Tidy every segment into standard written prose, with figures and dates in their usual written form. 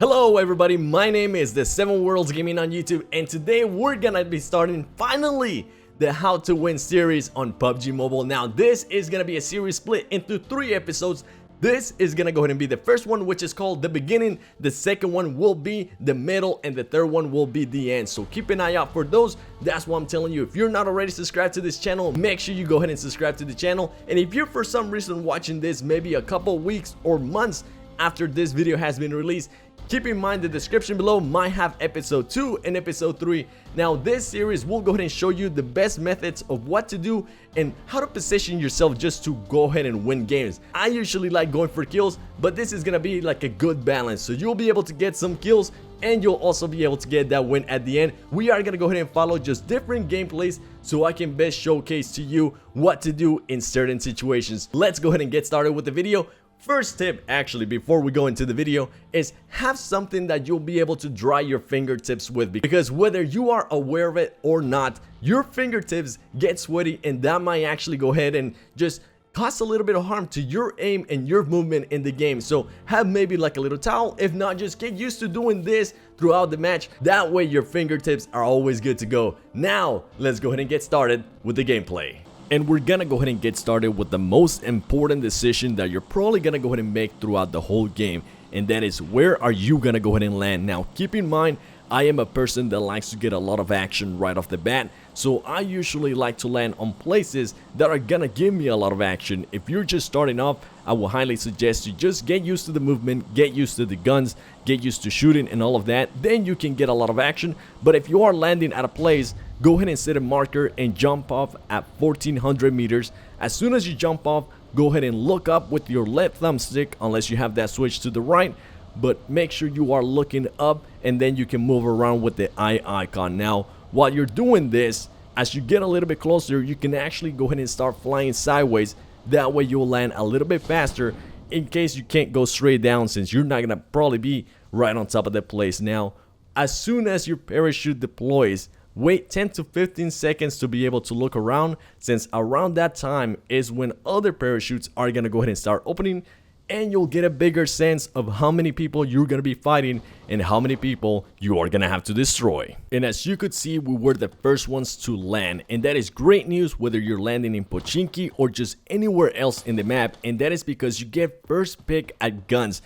Hello everybody, my name is the 7 Worlds Gaming on YouTube, and today we're gonna be starting finally the How to Win series on PUBG Mobile. Now this is gonna be a series split into 3 episodes. This is gonna go ahead and be the first one, which is called the beginning. The second one will be the middle, and the third one will be the end. So keep an eye out for those. That's what I'm telling you. If you're not already subscribed to this channel, make sure you go ahead and subscribe to the channel. And if you're for some reason watching this maybe a couple weeks or months after this video has been released, keep in mind the description below might have episode 2 and episode 3. Now this series will go ahead and show you the best methods of what to do and how to position yourself just to go ahead and win games. I usually like going for kills, but this is gonna be like a good balance. So you'll be able to get some kills and you'll also be able to get that win at the end. We are gonna go ahead and follow just different gameplays so I can best showcase to you what to do in certain situations. Let's go ahead and get started with the video. First tip, actually, before we go into the video, is have something that you'll be able to dry your fingertips with, because whether you are aware of it or not, your fingertips get sweaty, and that might actually go ahead and just cause a little bit of harm to your aim and your movement in the game. So have maybe like a little towel. If not, just get used to doing this throughout the match. That way your fingertips are always good to go. Now let's go ahead and get started with the gameplay. And we're gonna go ahead and get started with the most important decision that you're probably gonna go ahead and make throughout the whole game, and that is, where are you gonna go ahead and land? Now keep in mind, I am a person that likes to get a lot of action right off the bat, so I usually like to land on places that are gonna give me a lot of action. If you're just starting off, I will highly suggest you just get used to the movement, get used to the guns, get used to shooting and all of that, then you can get a lot of action. But if you are landing at a place, go ahead and set a marker and jump off at 1400 meters. As soon as you jump off, go ahead and look up with your left thumbstick, unless you have that switch to the right, but make sure you are looking up, and then you can move around with the eye icon. Now while you're doing this, as you get a little bit closer, you can actually go ahead and start flying sideways. That way you'll land a little bit faster in case you can't go straight down, since you're not gonna probably be right on top of the place. Now as soon as your parachute deploys, wait 10 to 15 seconds to be able to look around, since around that time is when other parachutes are gonna go ahead and start opening, and you'll get a bigger sense of how many people you're gonna be fighting and how many people you are gonna have to destroy. And as you could see, we were the first ones to land, and that is great news whether you're landing in Pochinki or just anywhere else in the map, and that is because you get first pick at guns.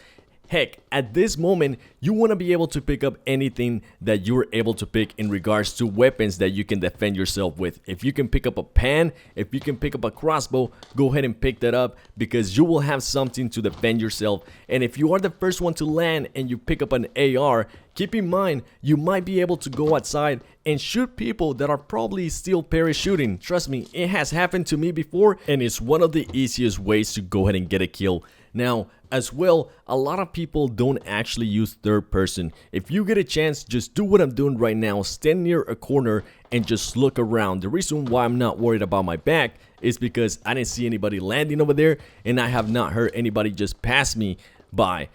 Heck, at this moment, you want to be able to pick up anything that you're able to pick in regards to weapons that you can defend yourself with. If you can pick up a pan, if you can pick up a crossbow, go ahead and pick that up, because you will have something to defend yourself. And if you are the first one to land and you pick up an AR, keep in mind, you might be able to go outside and shoot people that are probably still parachuting. Trust me, it has happened to me before, and it's one of the easiest ways to go ahead and get a kill. Now, as well, a lot of people don't actually use third person. If you get a chance, just do what I'm doing right now. Stand near a corner and just look around. The reason why I'm not worried about my back is because I didn't see anybody landing over there, and I have not heard anybody just pass me by.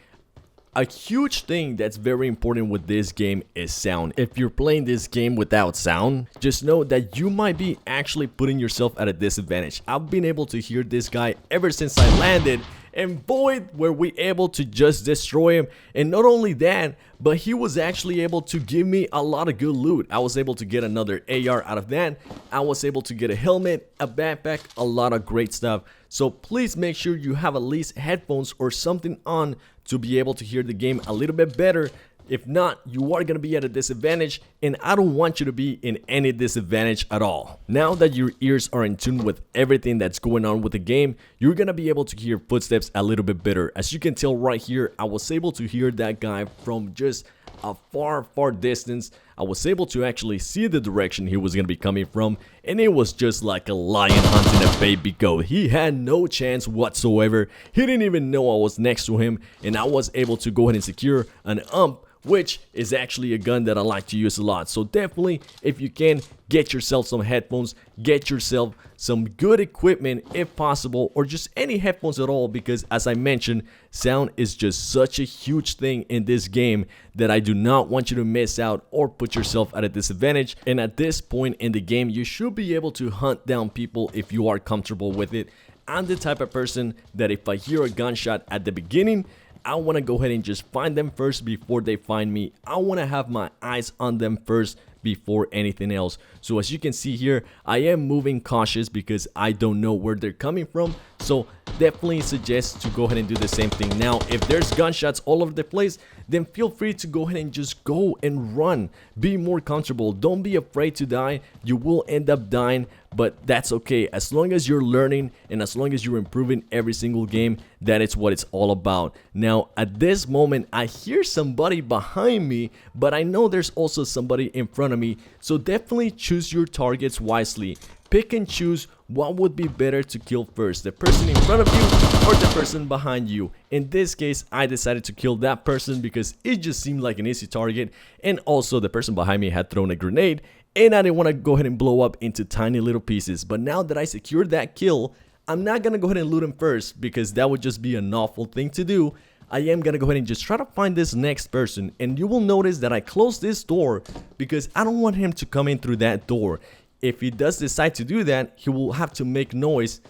A huge thing that's very important with this game is sound. If you're playing this game without sound, just know that you might be actually putting yourself at a disadvantage. I've been able to hear this guy ever since I landed, and boy, were we able to just destroy him. And not only that, but he was actually able to give me a lot of good loot. I was able to get another AR out of that. I was able to get a helmet, a backpack, a lot of great stuff. So please make sure you have at least headphones or something on to be able to hear the game a little bit better. If not, you are going to be at a disadvantage, and I don't want you to be in any disadvantage at all. Now that your ears are in tune with everything that's going on with the game, you're going to be able to hear footsteps a little bit better. As you can tell right here, I was able to hear that guy from just a far distance. I was able to actually see the direction he was going to be coming from, and it was just like a lion hunting a baby goat. He had no chance whatsoever. He didn't even know I was next to him, and I was able to go ahead and secure an ump, which is actually a gun that I like to use a lot. So definitely, if you can, get yourself some headphones, get yourself some good equipment if possible, or just any headphones at all, because as I mentioned, sound is just such a huge thing in this game that I do not want you to miss out or put yourself at a disadvantage. And at this point in the game, you should be able to hunt down people if you are comfortable with it. I'm the type of person that if I hear a gunshot at the beginning, I want to go ahead and just find them first before they find me. I want to have my eyes on them first before anything else. So as you can see here, I am moving cautious because I don't know where they're coming from. So definitely suggest to go ahead and do the same thing. Now, if there's gunshots all over the place, then feel free to go ahead and just go and run. Be more comfortable. Don't be afraid to die. You will end up dying, but that's okay. As long as you're learning and as long as you're improving every single game, that is what it's all about. Now, at this moment, I hear somebody behind me, but I know there's also somebody in front of me. So definitely choose your targets wisely. Pick and choose what would be better to kill first, the person in front of you or the person behind you. In this case, I decided to kill that person because it just seemed like an easy target, and also the person behind me had thrown a grenade and I didn't want to go ahead and blow up into tiny little pieces. But now that I secured that kill, I'm not gonna go ahead and loot him first because that would just be an awful thing to do. I am gonna go ahead and just try to find this next person, and you will notice that I closed this door because I don't want him to come in through that door. If he does decide to do that, he will have to make noise.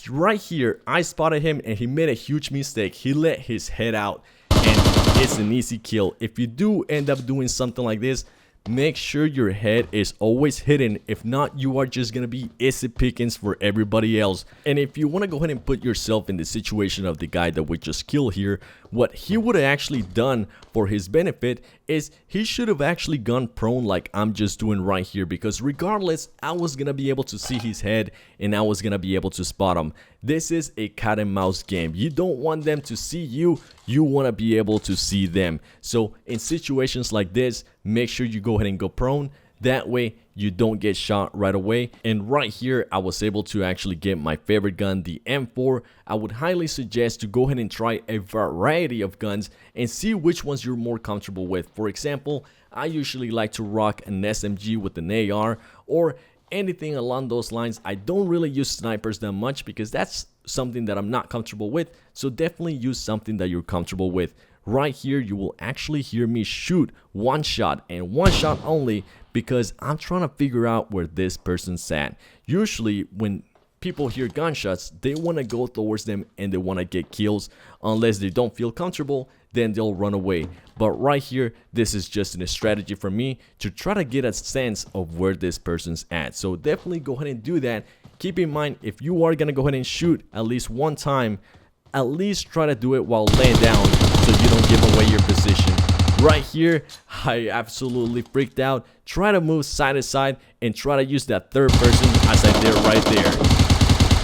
Right here, I spotted him and he made a huge mistake. He let his head out and it's an easy kill. If you do end up doing something like this, make sure your head is always hidden. If not, you are just gonna be easy pickings for everybody else. And if you want to go ahead and put yourself in the situation of the guy that we just killed here, what he would have actually done for his benefit is he should have actually gone prone like I'm just doing right here, because regardless, I was gonna be able to see his head and I was gonna be able to spot him. This is a cat and mouse game. You don't want them to see you, you want to be able to see them. So in situations like this, make sure you go ahead and go prone. That way you don't get shot right away. And right here, I was able to actually get my favorite gun, the M4. I would highly suggest to go ahead and try a variety of guns and see which ones you're more comfortable with. For example, I usually like to rock an SMG with an AR or anything along those lines. I don't really use snipers that much because that's something that I'm not comfortable with. So definitely use something that you're comfortable with. Right here, you will actually hear me shoot one shot and one shot only because I'm trying to figure out where this person's at. Usually when people hear gunshots, they want to go towards them and they want to get kills. Unless they don't feel comfortable, then they'll run away. But right here, this is just a strategy for me to try to get a sense of where this person's at. So definitely go ahead and do that. Keep in mind, if you are gonna go ahead and shoot at least one time, at least try to do it while laying down so you don't give away your position. Right here, I absolutely freaked out. Try to move side to side and try to use that third person as I did right there.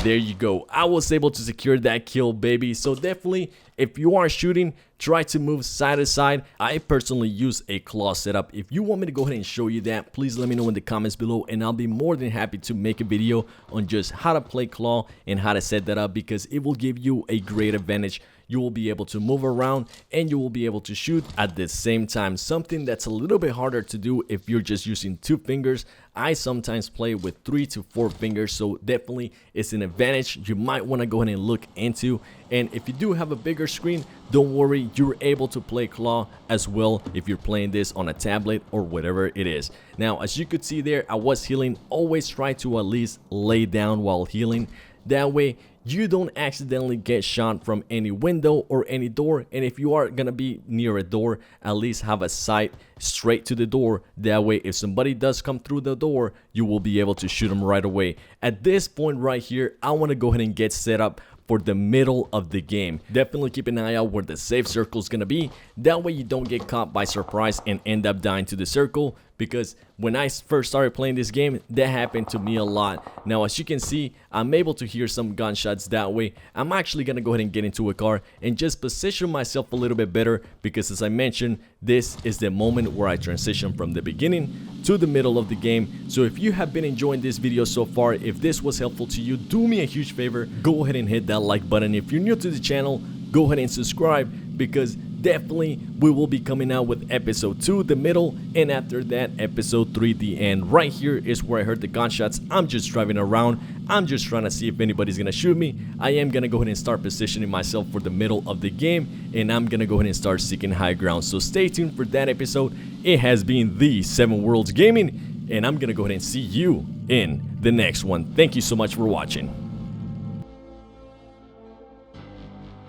There you go. I was able to secure that kill, baby. So definitely, if you are shooting, try to move side to side. I personally use a claw setup. If you want me to go ahead and show you that, please let me know in the comments below and I'll be more than happy to make a video on just how to play claw and how to set that up, because it will give you a great advantage. You will be able to move around and you will be able to shoot at the same time, something that's a little bit harder to do if you're just using 2 fingers. I sometimes play with 3 to 4 fingers, so definitely it's an advantage you might want to go ahead and look into. And if you do have a bigger screen, don't worry, you're able to play claw as well if you're playing this on a tablet or whatever it is. Now, as you could see there, I was healing. Always try to at least lay down while healing. That way you don't accidentally get shot from any window or any door. And if you are gonna be near a door, at least have a sight straight to the door. That way, if somebody does come through the door, you will be able to shoot them right away. At this point right here, I want to go ahead and get set up for the middle of the game. Definitely keep an eye out where the safe circle is gonna be. That way you don't get caught by surprise and end up dying to the circle, because when I first started playing this game, that happened to me a lot. Now, as you can see, I'm able to hear some gunshots that way. I'm actually gonna go ahead and get into a car and just position myself a little bit better, because as I mentioned, this is the moment where I transition from the beginning to the middle of the game. So if you have been enjoying this video so far, if this was helpful to you, do me a huge favor, go ahead and hit that like button. If you're new to the channel, go ahead and subscribe, because definitely we will be coming out with episode 2, the middle, and after that episode 3, the end. Right here is where I heard the gunshots. I'm just driving around. I'm just trying to see if anybody's gonna shoot me. I am gonna go ahead and start positioning myself for the middle of the game, and I'm gonna go ahead and start seeking high ground. So stay tuned for that episode. It has been the 7 Worlds Gaming, and I'm gonna go ahead and see you in the next one. Thank you so much for watching.